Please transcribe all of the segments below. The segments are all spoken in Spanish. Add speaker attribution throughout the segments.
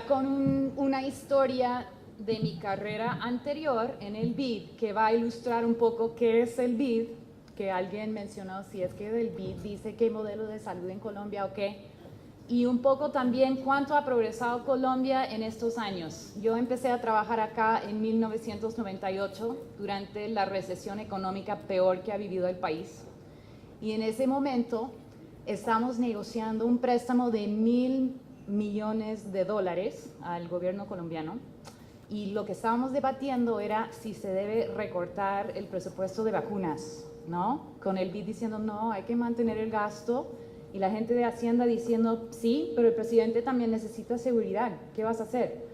Speaker 1: con una historia de mi carrera anterior en el BID que va a ilustrar un poco qué es el BID, que alguien mencionó si es que del BID dice qué modelo de salud en Colombia o qué, y un poco también cuánto ha progresado Colombia en estos años. Yo empecé a trabajar acá en 1998 durante la recesión económica peor que ha vivido el país, y en ese momento estamos negociando un préstamo de $1.000 millones al gobierno colombiano, y lo que estábamos debatiendo era si se debe recortar el presupuesto de vacunas, ¿no? Con el BID diciendo no, hay que mantener el gasto, y la gente de Hacienda diciendo sí, pero el presidente también necesita seguridad, ¿qué vas a hacer?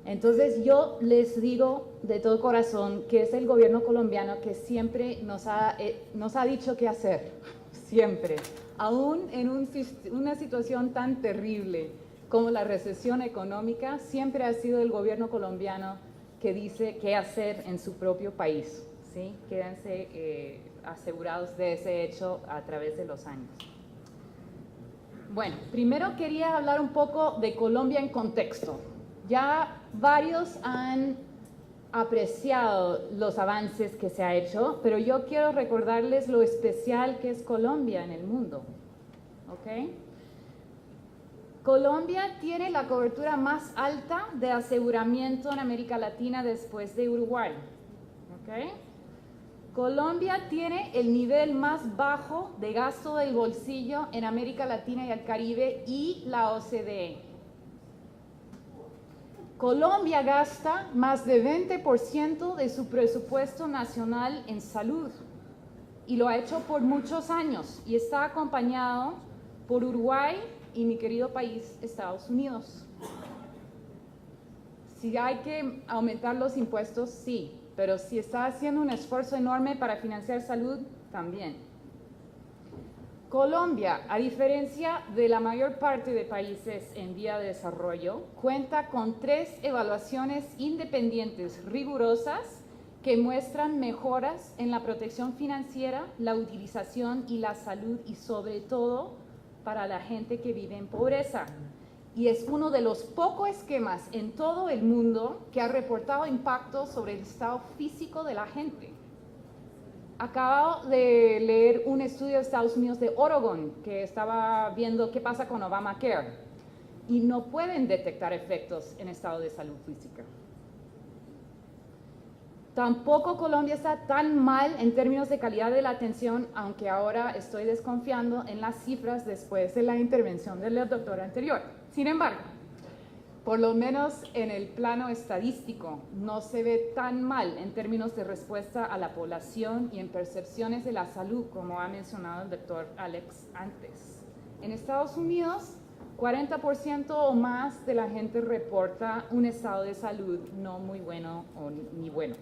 Speaker 1: Entonces yo les digo de todo corazón que es el gobierno colombiano que siempre nos ha dicho qué hacer, siempre, aún en una situación tan terrible como la recesión económica, siempre ha sido el gobierno colombiano que dice qué hacer en su propio país, ¿sí? Quédense asegurados de ese hecho a través de los años. Bueno, primero quería hablar un poco de Colombia en contexto. Ya varios han apreciado los avances que se ha hecho, pero yo quiero recordarles lo especial que es Colombia en el mundo, ¿ok? Colombia tiene la cobertura más alta de aseguramiento en América Latina después de Uruguay, ¿ok? Colombia tiene el nivel más bajo de gasto del bolsillo en América Latina y el Caribe y la OCDE. Colombia gasta más de 20% de su presupuesto nacional en salud y lo ha hecho por muchos años y está acompañado por Uruguay y mi querido país, Estados Unidos. Si hay que aumentar los impuestos, sí, pero si está haciendo un esfuerzo enorme para financiar salud, también. Colombia, a diferencia de la mayor parte de países en vía de desarrollo, cuenta con 3 evaluaciones independientes rigurosas que muestran mejoras en la protección financiera, la utilización y la salud, y sobre todo para la gente que vive en pobreza. Y es uno de los pocos esquemas en todo el mundo que ha reportado impacto sobre el estado físico de la gente. Acabo de leer un estudio de Estados Unidos de Oregon que estaba viendo qué pasa con Obamacare y no pueden detectar efectos en estado de salud física. Tampoco Colombia está tan mal en términos de calidad de la atención, aunque ahora estoy desconfiando en las cifras después de la intervención del doctor anterior. Sin embargo, por lo menos en el plano estadístico, no se ve tan mal en términos de respuesta a la población y en percepciones de la salud, como ha mencionado el doctor Alex antes. En Estados Unidos, 40% o más de la gente reporta un estado de salud no muy bueno o ni bueno.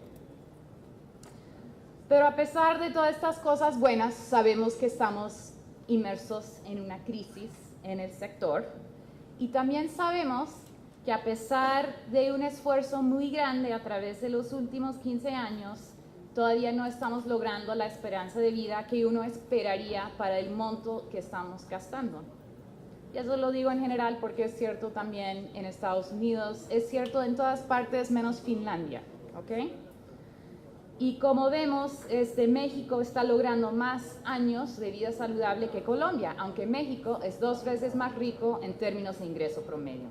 Speaker 1: Pero a pesar de todas estas cosas buenas, sabemos que estamos inmersos en una crisis en el sector, y también sabemos que a pesar de un esfuerzo muy grande a través de los últimos 15 años, todavía no estamos logrando la esperanza de vida que uno esperaría para el monto que estamos gastando. Y eso lo digo en general porque es cierto también en Estados Unidos, es cierto en todas partes menos Finlandia, ¿ok? Y como vemos, México está logrando más años de vida saludable que Colombia, aunque México es 2 veces más rico en términos de ingreso promedio.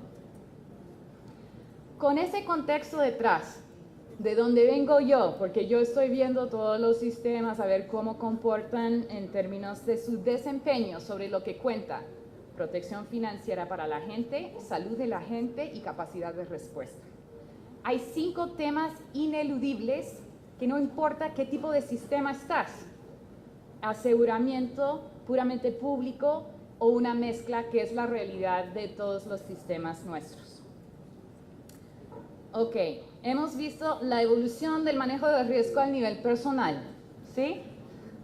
Speaker 1: Con ese contexto detrás, de donde vengo yo, porque yo estoy viendo todos los sistemas, a ver cómo comportan en términos de su desempeño sobre lo que cuenta: protección financiera para la gente, salud de la gente y capacidad de respuesta. Hay 5 temas ineludibles que no importa qué tipo de sistema estás: aseguramiento puramente público o una mezcla, que es la realidad de todos los sistemas nuestros. Ok, hemos visto la evolución del manejo de riesgo a nivel personal, ¿sí?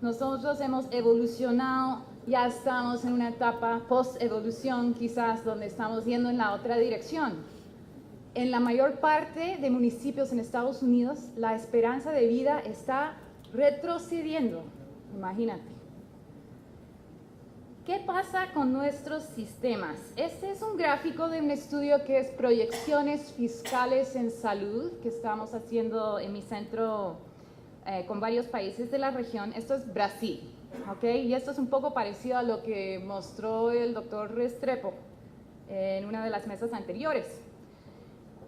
Speaker 1: Nosotros hemos evolucionado, ya estamos en una etapa post-evolución quizás, donde estamos yendo en la otra dirección. En la mayor parte de municipios en Estados Unidos, la esperanza de vida está retrocediendo, imagínate. ¿Qué pasa con nuestros sistemas? Este es un gráfico de un estudio que es proyecciones fiscales en salud, que estamos haciendo en mi centro con varios países de la región. Esto es Brasil, ¿ok? Y esto es un poco parecido a lo que mostró el doctor Restrepo en una de las mesas anteriores.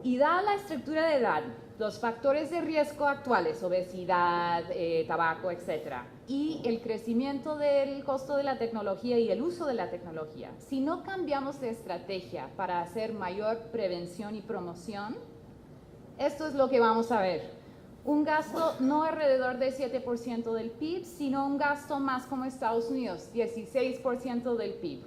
Speaker 1: Y dada la estructura de edad, los factores de riesgo actuales, obesidad, tabaco, etc., y el crecimiento del costo de la tecnología y el uso de la tecnología, si no cambiamos de estrategia para hacer mayor prevención y promoción, esto es lo que vamos a ver. Un gasto no alrededor del 7% del PIB, sino un gasto más como Estados Unidos, 16% del PIB.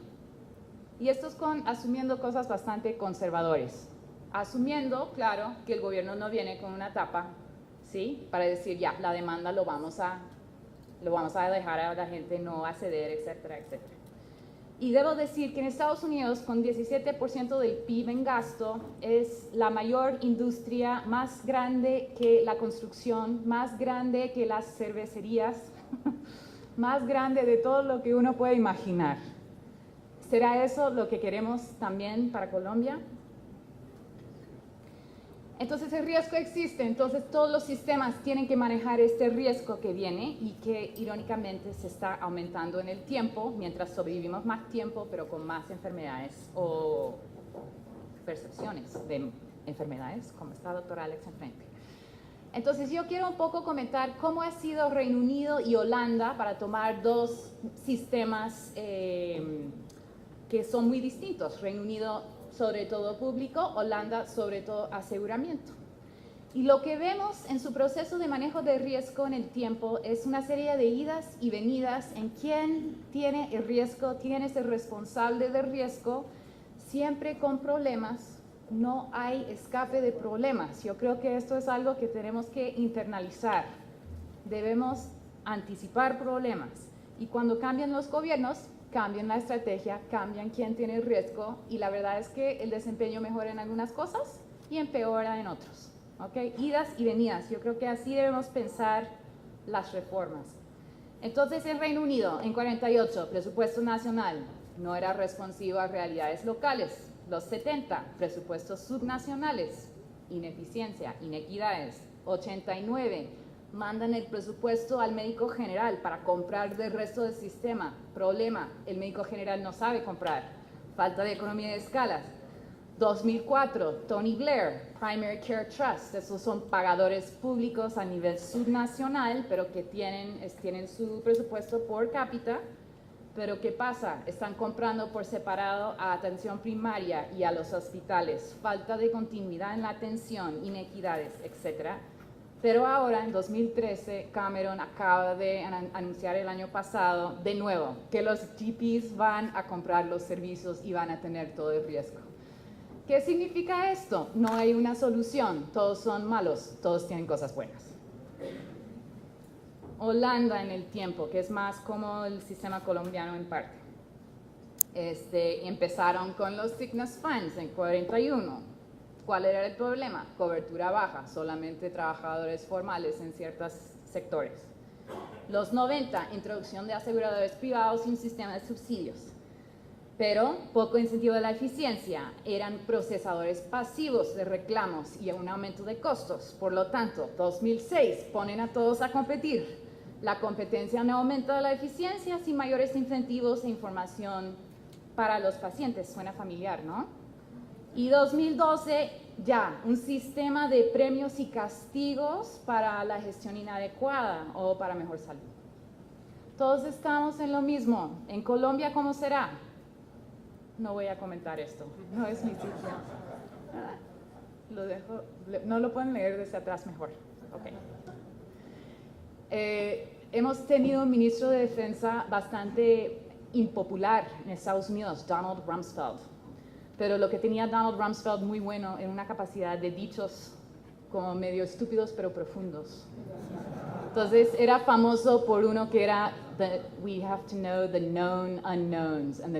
Speaker 1: Y esto es asumiendo cosas bastante conservadoras. Asumiendo, claro, que el gobierno no viene con una tapa, ¿sí? Para decir, ya, la demanda lo vamos a dejar a la gente no acceder, etcétera, etcétera. Y debo decir que en Estados Unidos, con 17% del PIB en gasto, es la mayor industria, más grande que la construcción, más grande que las cervecerías, más grande de todo lo que uno puede imaginar. ¿Será eso lo que queremos también para Colombia? Entonces el riesgo existe, entonces todos los sistemas tienen que manejar este riesgo que viene y que irónicamente se está aumentando en el tiempo, mientras sobrevivimos más tiempo, pero con más enfermedades o percepciones de enfermedades, como está el doctor Alex enfrente. Entonces yo quiero un poco comentar cómo ha sido Reino Unido y Holanda para tomar dos sistemas que son muy distintos. Reino Unido sobre todo público, Holanda sobre todo aseguramiento. Y lo que vemos en su proceso de manejo de riesgo en el tiempo es una serie de idas y venidas en quién tiene el riesgo, quién es el responsable del riesgo, siempre con problemas. No hay escape de problemas. Yo creo que esto es algo que tenemos que internalizar. Debemos anticipar problemas. Y cuando cambian los gobiernos, cambian la estrategia, cambian quién tiene el riesgo y la verdad es que el desempeño mejora en algunas cosas y empeora en otros. ¿Okay? Idas y venidas. Yo creo que así debemos pensar las reformas. Entonces, en Reino Unido, en 48, presupuesto nacional no era responsivo a realidades locales. Los 70, presupuestos subnacionales, ineficiencia, inequidades. 89, mandan el presupuesto al médico general para comprar del resto del sistema. Problema, el médico general no sabe comprar. Falta de economía de escalas. 2004, Tony Blair, Primary Care Trust. Esos son pagadores públicos a nivel subnacional, pero que tienen su presupuesto por cápita. Pero ¿qué pasa? Están comprando por separado a atención primaria y a los hospitales. Falta de continuidad en la atención, inequidades, etcétera. Pero ahora, en 2013, Cameron acaba de anunciar el año pasado, de nuevo, que los GPs van a comprar los servicios y van a tener todo el riesgo. ¿Qué significa esto? No hay una solución, todos son malos, todos tienen cosas buenas. Holanda en el tiempo, que es más como el sistema colombiano en parte. Empezaron con los sickness funds en 41. ¿Cuál era el problema? Cobertura baja, solamente trabajadores formales en ciertos sectores. Los 90, introducción de aseguradores privados y un sistema de subsidios. Pero poco incentivo de la eficiencia, eran procesadores pasivos de reclamos y un aumento de costos. Por lo tanto, 2006, ponen a todos a competir. La competencia no aumenta la eficiencia sin mayores incentivos e información para los pacientes. Suena familiar, ¿no? Y 2012, ya, un sistema de premios y castigos para la gestión inadecuada o para mejor salud. Todos estamos en lo mismo. ¿En Colombia cómo será? No voy a comentar esto, no es mi sitio. Lo dejo, no lo pueden leer desde atrás mejor. Okay. Hemos tenido un ministro de Defensa bastante impopular en Estados Unidos, Donald Rumsfeld. Pero lo que tenía Donald Rumsfeld muy bueno era una capacidad de dichos como medio estúpidos pero profundos. Entonces era famoso por uno que era we have to know the known unknowns and the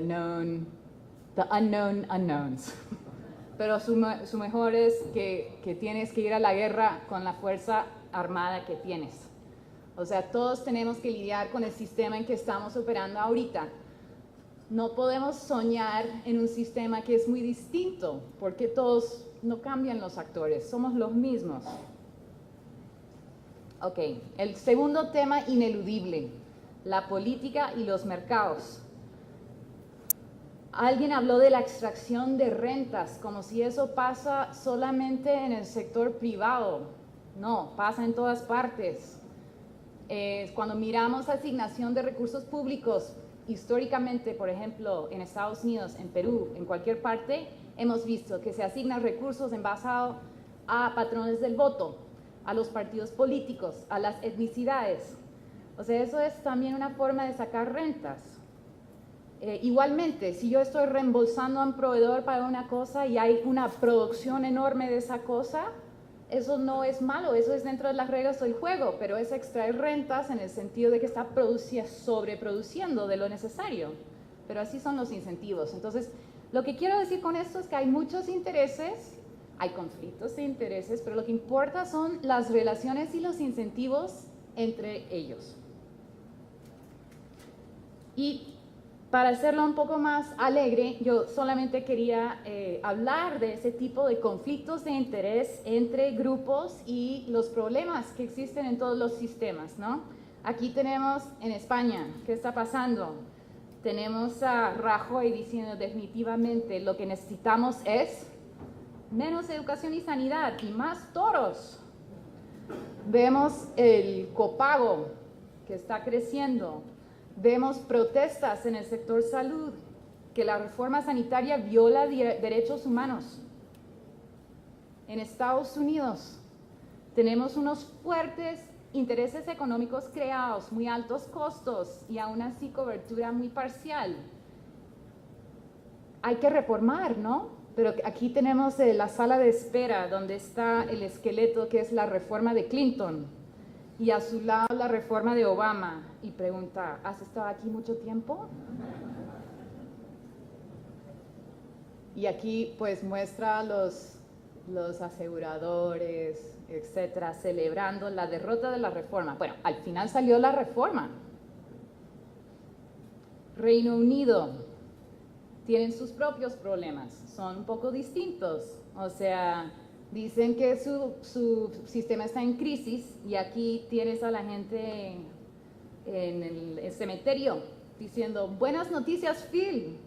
Speaker 1: unknown unknowns. Pero su mejor es que tienes que ir a la guerra con la fuerza armada que tienes. O sea, todos tenemos que lidiar con el sistema en que estamos operando ahorita. No podemos soñar en un sistema que es muy distinto, porque todos no cambian los actores, somos los mismos. Ok, el segundo tema ineludible, la política y los mercados. Alguien habló de la extracción de rentas, como si eso pasa solamente en el sector privado. No, pasa en todas partes. Cuando miramos asignación de recursos públicos, históricamente, por ejemplo, en Estados Unidos, en Perú, en cualquier parte, hemos visto que se asignan recursos en base a patrones del voto, a los partidos políticos, a las etnicidades. O sea, eso es también una forma de sacar rentas. Igualmente, si yo estoy reembolsando a un proveedor para una cosa y hay una producción enorme de esa cosa, eso no es malo, eso es dentro de las reglas del juego, pero es extraer rentas en el sentido de que está sobreproduciendo de lo necesario. Pero así son los incentivos. Entonces, lo que quiero decir con esto es que hay muchos intereses, hay conflictos de intereses, pero lo que importa son las relaciones y los incentivos entre ellos. Y para hacerlo un poco más alegre, yo solamente quería hablar de ese tipo de conflictos de interés entre grupos y los problemas que existen en todos los sistemas, ¿no? Aquí tenemos en España, ¿qué está pasando? Tenemos a Rajoy diciendo definitivamente lo que necesitamos es menos educación y sanidad y más toros. Vemos el copago que está creciendo. Vemos protestas en el sector salud, que la reforma sanitaria viola derechos humanos. En Estados Unidos tenemos unos fuertes intereses económicos creados, muy altos costos y aún así cobertura muy parcial. Hay que reformar, ¿no? Pero aquí tenemos la sala de espera donde está el esqueleto que es la reforma de Clinton. Y a su lado la reforma de Obama, y pregunta, ¿has estado aquí mucho tiempo? Y aquí pues muestra los aseguradores, etcétera, celebrando la derrota de la reforma. Bueno, al final salió la reforma. Reino Unido, tienen sus propios problemas, son un poco distintos, o sea, dicen que su sistema está en crisis y aquí tienes a la gente en el cementerio diciendo, buenas noticias Phil,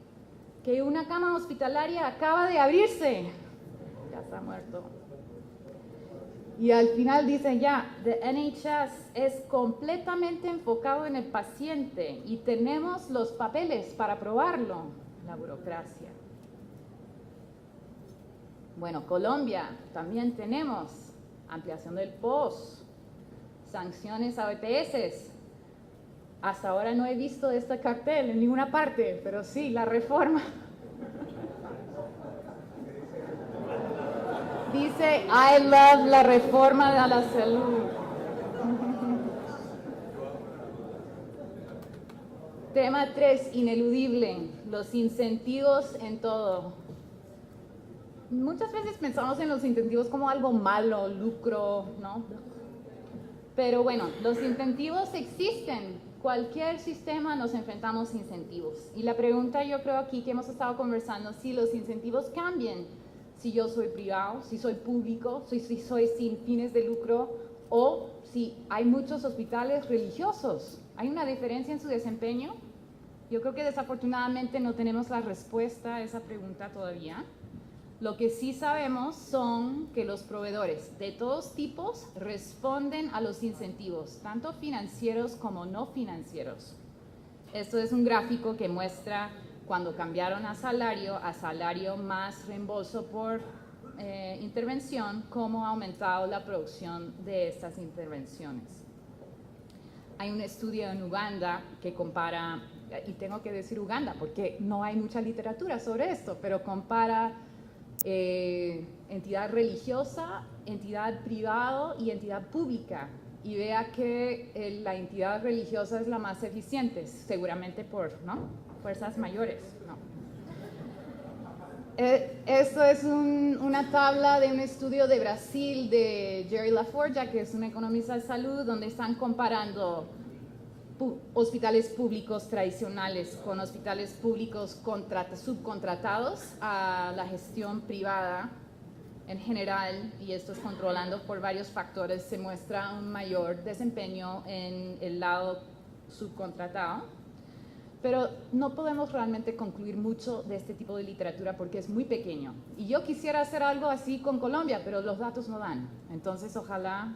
Speaker 1: que una cama hospitalaria acaba de abrirse, ya está muerto. Y al final dicen ya, the NHS es completamente enfocado en el paciente y tenemos los papeles para probarlo, la burocracia. Bueno, Colombia, también tenemos ampliación del POS, sanciones a EPS. Hasta ahora no he visto este cartel en ninguna parte, pero sí, la reforma. Dice, I love la reforma de la salud. Tema 3, ineludible, los incentivos en todo. Muchas veces pensamos en los incentivos como algo malo, lucro, ¿no? Pero bueno, los incentivos existen. Cualquier sistema nos enfrentamos a incentivos. Y la pregunta yo creo aquí que hemos estado conversando, si los incentivos cambian, si yo soy privado, si soy público, si soy sin fines de lucro, o si hay muchos hospitales religiosos. ¿Hay una diferencia en su desempeño? Yo creo que desafortunadamente no tenemos la respuesta a esa pregunta todavía. Lo que sí sabemos son que los proveedores de todos tipos responden a los incentivos, tanto financieros como no financieros. Esto es un gráfico que muestra cuando cambiaron a salario más reembolso por intervención, cómo ha aumentado la producción de estas intervenciones. Hay un estudio en Uganda que compara, y tengo que decir Uganda porque no hay mucha literatura sobre esto, pero compara entidad religiosa, entidad privada y entidad pública, y vea que la entidad religiosa es la más eficiente, seguramente por fuerzas mayores. Esto es una tabla de un estudio de Brasil de Jerry Laforgia, que es un economista de salud, donde están comparando hospitales públicos tradicionales con hospitales públicos subcontratados a la gestión privada en general, y esto es controlando por varios factores, se muestra un mayor desempeño en el lado subcontratado. Pero no podemos realmente concluir mucho de este tipo de literatura porque es muy pequeño. Y yo quisiera hacer algo así con Colombia, pero los datos no dan. Entonces, ojalá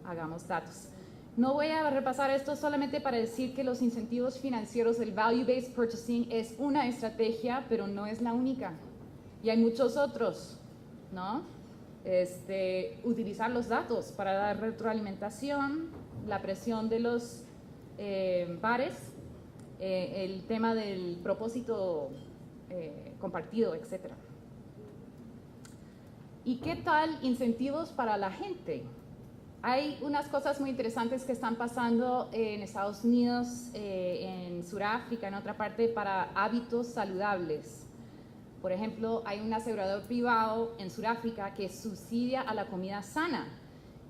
Speaker 1: hagamos datos. No voy a repasar esto solamente para decir que los incentivos financieros, el value-based purchasing, es una estrategia, pero no es la única. Y hay muchos otros, ¿no? Utilizar los datos para dar retroalimentación, la presión de los bares, el tema del propósito compartido, etc. ¿Y qué tal incentivos para la gente? Hay unas cosas muy interesantes que están pasando en Estados Unidos, en Sudáfrica, en otra parte, para hábitos saludables. Por ejemplo, hay un asegurador privado en Sudáfrica que subsidia a la comida sana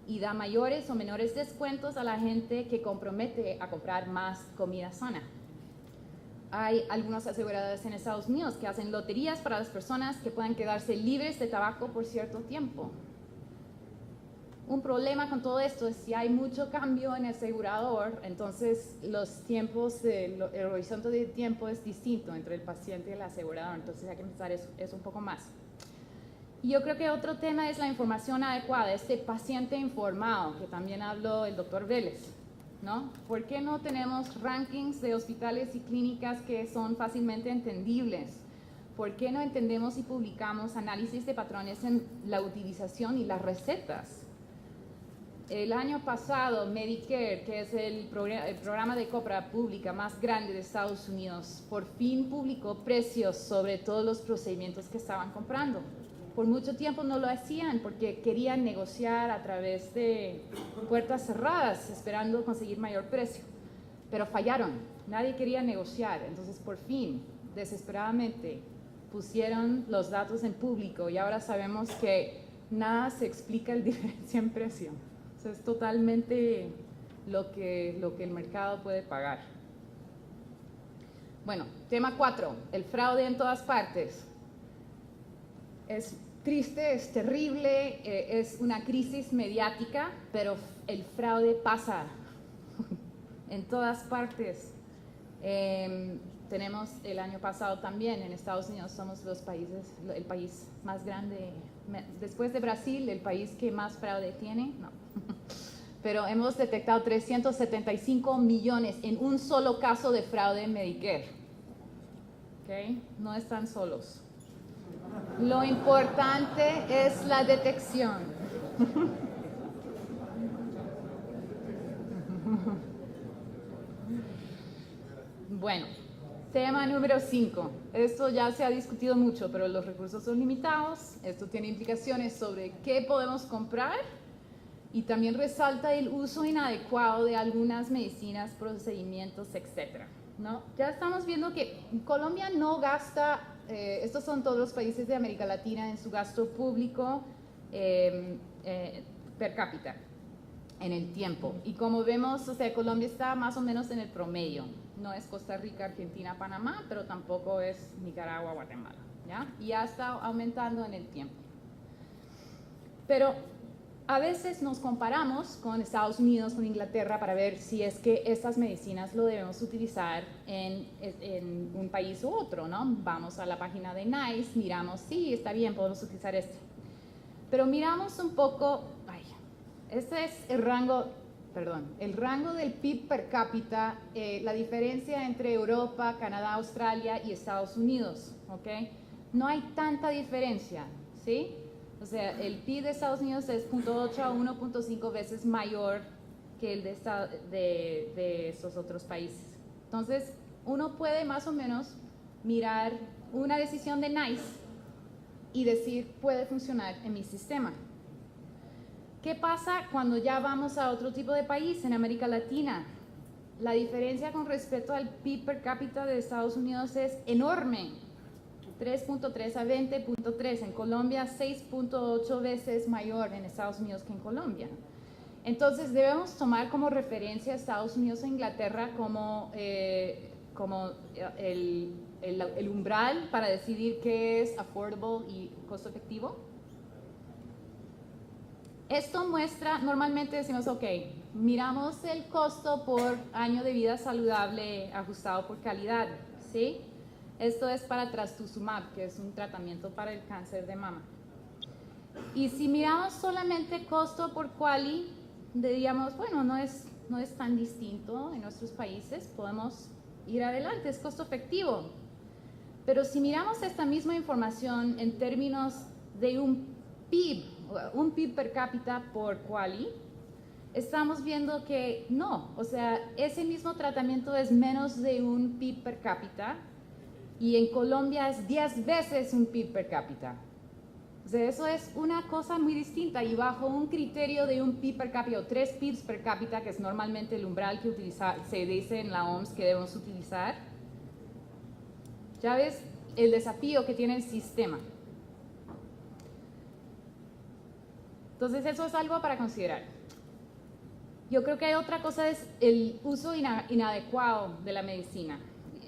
Speaker 1: y da mayores o menores descuentos a la gente que compromete a comprar más comida sana. Hay algunos aseguradores en Estados Unidos que hacen loterías para las personas que puedan quedarse libres de tabaco por cierto tiempo. Un problema con todo esto es si hay mucho cambio en el asegurador, entonces los tiempos, el horizonte de tiempo es distinto entre el paciente y el asegurador, entonces hay que pensar eso un poco más. Y yo creo que otro tema es la información adecuada, este paciente informado, que también habló el doctor Vélez, ¿no? ¿Por qué no tenemos rankings de hospitales y clínicas que son fácilmente entendibles? ¿Por qué no entendemos y publicamos análisis de patrones en la utilización y las recetas? El año pasado, Medicare, que es el programa de compra pública más grande de Estados Unidos, por fin publicó precios sobre todos los procedimientos que estaban comprando. Por mucho tiempo no lo hacían porque querían negociar a través de puertas cerradas, esperando conseguir mayor precio. Pero fallaron, nadie quería negociar, entonces por fin, desesperadamente, pusieron los datos en público y ahora sabemos que nada se explica el diferencia en precio. O sea, es totalmente lo que el mercado puede pagar. Bueno, tema 4, el fraude en todas partes. Es triste, es terrible, es una crisis mediática, pero el fraude pasa en todas partes. Tenemos el año pasado también en Estados Unidos, somos el país más grande, después de Brasil, el país que más fraude tiene, no. Pero hemos detectado 375 millones en un solo caso de fraude en Medicare. ¿Okay? No están solos. Lo importante es la detección. Bueno, tema número 5. Esto ya se ha discutido mucho, pero los recursos son limitados. Esto tiene implicaciones sobre qué podemos comprar y también resalta el uso inadecuado de algunas medicinas, procedimientos, etc. ¿No? Ya estamos viendo que Colombia no gasta, estos son todos los países de América Latina en su gasto público per cápita en el tiempo. Y como vemos, o sea, Colombia está más o menos en el promedio. No es Costa Rica, Argentina, Panamá, pero tampoco es Nicaragua, Guatemala, ¿ya? Y ya está aumentando en el tiempo. Pero a veces nos comparamos con Estados Unidos, con Inglaterra, para ver si es que estas medicinas lo debemos utilizar en un país u otro, ¿no? Vamos a la página de NICE, miramos, sí, está bien, podemos utilizar este. Pero miramos un poco, este es el rango del PIB per cápita, la diferencia entre Europa, Canadá, Australia y Estados Unidos, ¿ok? No hay tanta diferencia, ¿sí? O sea, el PIB de Estados Unidos es 0.8 a 1.5 veces mayor que el de esos otros países. Entonces, uno puede más o menos mirar una decisión de NICE y decir, puede funcionar en mi sistema. ¿Qué pasa cuando ya vamos a otro tipo de país, en América Latina? La diferencia con respecto al PIB per cápita de Estados Unidos es enorme. 3.3 a 20.3, en Colombia 6.8 veces mayor en Estados Unidos que en Colombia. Entonces debemos tomar como referencia a Estados Unidos e Inglaterra como el umbral para decidir qué es affordable y costo efectivo. Esto muestra, normalmente decimos, ok, miramos el costo por año de vida saludable ajustado por calidad, ¿sí? Esto es para trastuzumab, que es un tratamiento para el cáncer de mama. Y si miramos solamente costo por quali, diríamos, bueno, no es tan distinto en nuestros países, podemos ir adelante, es costo efectivo. Pero si miramos esta misma información en términos de un PIB per cápita por quali, estamos viendo que no, o sea, ese mismo tratamiento es menos de un PIB per cápita y en Colombia es 10 veces un PIB per cápita. O sea, eso es una cosa muy distinta y bajo un criterio de un PIB per cápita o 3 PIBs per cápita, que es normalmente el umbral que se dice en la OMS que debemos utilizar, ya ves el desafío que tiene el sistema. Entonces eso es algo para considerar. Yo creo que hay otra cosa, es el uso inadecuado de la medicina.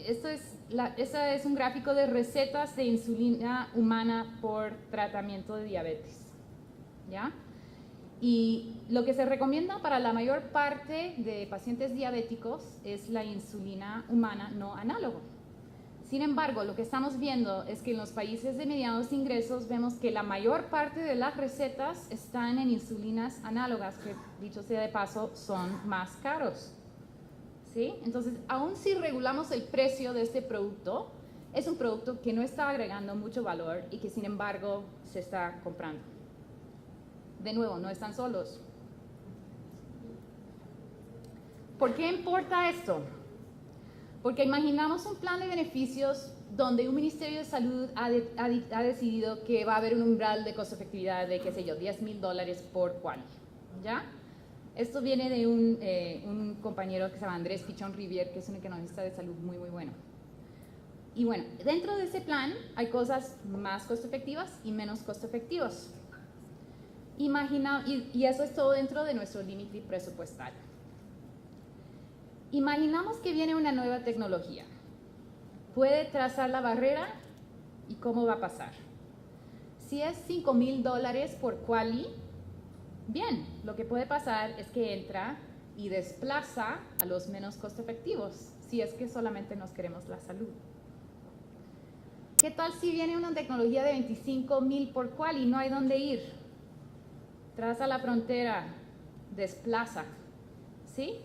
Speaker 1: Este es un gráfico de recetas de insulina humana por tratamiento de diabetes, ¿ya? Y lo que se recomienda para la mayor parte de pacientes diabéticos es la insulina humana no análogo. Sin embargo, lo que estamos viendo es que en los países de medianos ingresos vemos que la mayor parte de las recetas están en insulinas análogas, que dicho sea de paso, son más caros. ¿Sí? Entonces, aun si regulamos el precio de este producto, es un producto que no está agregando mucho valor y que sin embargo se está comprando. De nuevo, no están solos. ¿Por qué importa esto? Porque imaginamos un plan de beneficios donde un Ministerio de Salud ha decidido que va a haber un umbral de costo efectividad de, qué sé yo, $10,000 por quali, ¿ya? Esto viene de un compañero que se llama Andrés Pichón Rivier, que es un economista de salud muy, muy bueno. Y bueno, dentro de ese plan hay cosas más costo efectivas y menos costo efectivos. Y eso es todo dentro de nuestro límite presupuestal. Imaginamos que viene una nueva tecnología. Puede trazar la barrera y cómo va a pasar. Si es $5,000 por quali, bien, lo que puede pasar es que entra y desplaza a los menos costo efectivos, si es que solamente nos queremos la salud. ¿Qué tal si viene una tecnología de $25,000 por quali y no hay dónde ir? Traza la frontera, desplaza, ¿sí?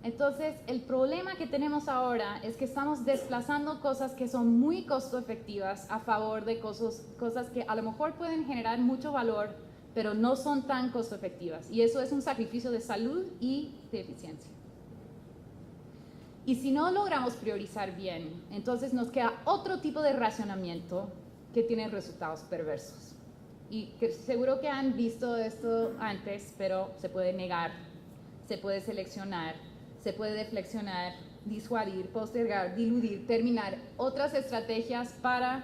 Speaker 1: Entonces, el problema que tenemos ahora es que estamos desplazando cosas que son muy costo efectivas a favor de cosas que a lo mejor pueden generar mucho valor, pero no son tan costo efectivas. Y eso es un sacrificio de salud y de eficiencia. Y si no logramos priorizar bien, entonces nos queda otro tipo de racionamiento que tiene resultados perversos. Y que seguro que han visto esto antes, pero se puede negar, se puede seleccionar, se puede deflexionar, disuadir, postergar, diluir, terminar, otras estrategias para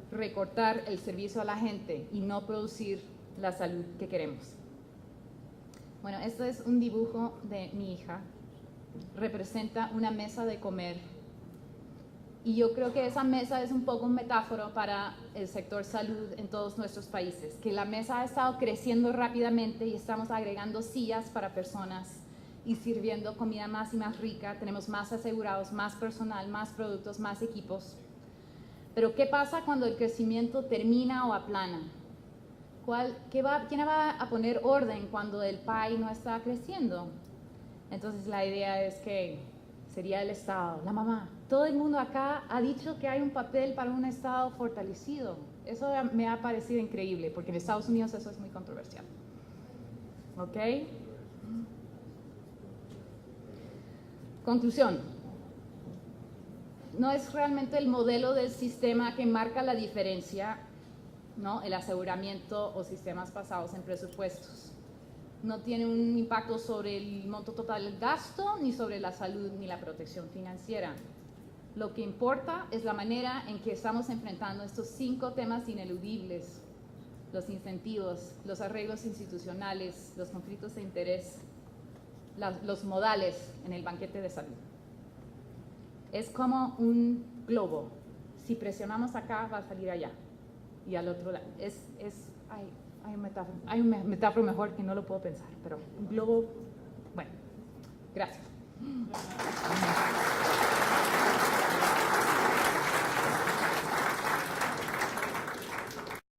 Speaker 1: recortar el servicio a la gente y no producir la salud que queremos. Bueno, esto es un dibujo de mi hija. Representa una mesa de comer. Y yo creo que esa mesa es un poco un metáforo para el sector salud en todos nuestros países, que la mesa ha estado creciendo rápidamente y estamos agregando sillas para personas y sirviendo comida más y más rica, tenemos más asegurados, más personal, más productos, más equipos. Pero ¿qué pasa cuando el crecimiento termina o aplana? ¿Quién va a poner orden cuando el pie no está creciendo? Entonces la idea es que sería el Estado, la mamá. Todo el mundo acá ha dicho que hay un papel para un Estado fortalecido. Eso me ha parecido increíble, porque en Estados Unidos eso es muy controversial. ¿Ok? Conclusión. No es realmente el modelo del sistema que marca la diferencia, ¿no? El aseguramiento o sistemas basados en presupuestos. No tiene un impacto sobre el monto total del gasto, ni sobre la salud, ni la protección financiera. Lo que importa es la manera en que estamos enfrentando estos 5 temas ineludibles. los incentivos, los arreglos institucionales, los conflictos de interés, los modales en el banquete de salud. Es como un globo. Si presionamos acá, va a salir allá y al otro lado. Hay un metáfora mejor que no lo puedo pensar, pero un globo, bueno, gracias.